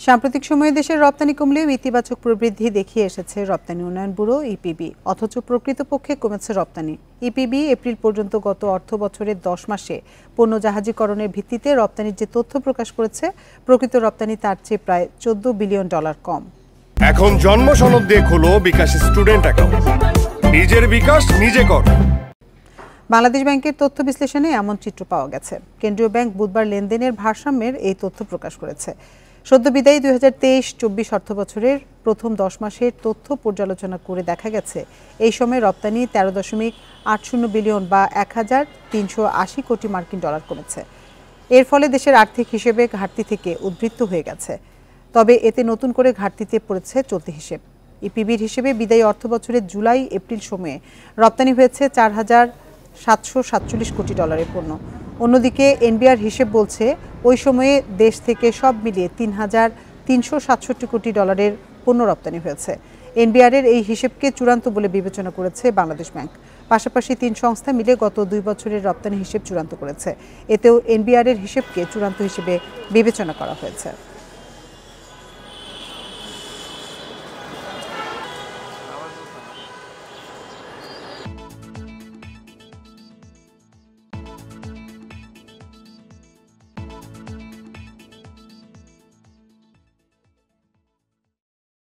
সাম্প্রতিক সময়ে দেশের রপ্তানি কমলেও ইতিবাচক প্রবৃদ্ধি দেখিয়ে এসেছে রপ্তানি উন্নয়ন ব্যুরো ইপিবি। অথচ প্রকৃতপক্ষে কমেছে রপ্তানি। ইপিবি এপ্রিল পর্যন্ত গত অর্থবছরের 10 মাসে পণ্য জাহাজীকরণের ভিত্তিতে রপ্তানির যে তথ্য প্রকাশ করেছে, প্রকৃত রপ্তানি তার চেয়ে প্রায় $14 বিলিয়ন কম। এখন জন্ম সনদ দিয়ে খোলো বিকাশ স্টুডেন্ট অ্যাকাউন্ট। নিজের বিকাশ নিজে কর। বাংলাদেশ ব্যাংকের তথ্য বিশ্লেষণে এমন চিত্র পাওয়া গেছে। কেন্দ্রীয় ব্যাংক বুধবার লেনদেনের ভারসাম্যের এই তথ্য প্রকাশ করেছে। সদ্য বিদায়ী 2023-24 অর্থবছরের প্রথম 10 মাসের তথ্য পর্যালোচনা করে দেখা গেছে, এই সময় রপ্তানি 13.80 বিলিয়ন বা 1380 কোটি মার্কিন ডলার কমেছে। এর ফলে দেশের আর্থিক হিসেবে ঘাটতি থেকে উদ্বৃত্ত হয়ে গেছে। তবে এতে নতুন করে ঘাটতিতে পড়েছে চলতি হিসেব। ইপিবির হিসেবে বিদায়ী অর্থবছরের জুলাই-এপ্রিল সময়ে রপ্তানি হয়েছে 4,747 কোটি ডলারের পণ্য। অন্যদিকে এনবিআর হিসেব বলছে ওই সময়ে দেশ থেকে সব মিলিয়ে 3,367 কোটি ডলারের পণ্য রপ্তানি হয়েছে। এনবিআরের এই হিসেবকে চূড়ান্ত বলে বিবেচনা করেছে বাংলাদেশ ব্যাংক। পাশাপাশি 3 সংস্থা মিলে গত 2 বছরের রপ্তানি হিসেব চূড়ান্ত করেছে। এতেও এনবিআরের হিসেবকে চূড়ান্ত হিসেবে বিবেচনা করা হয়েছে।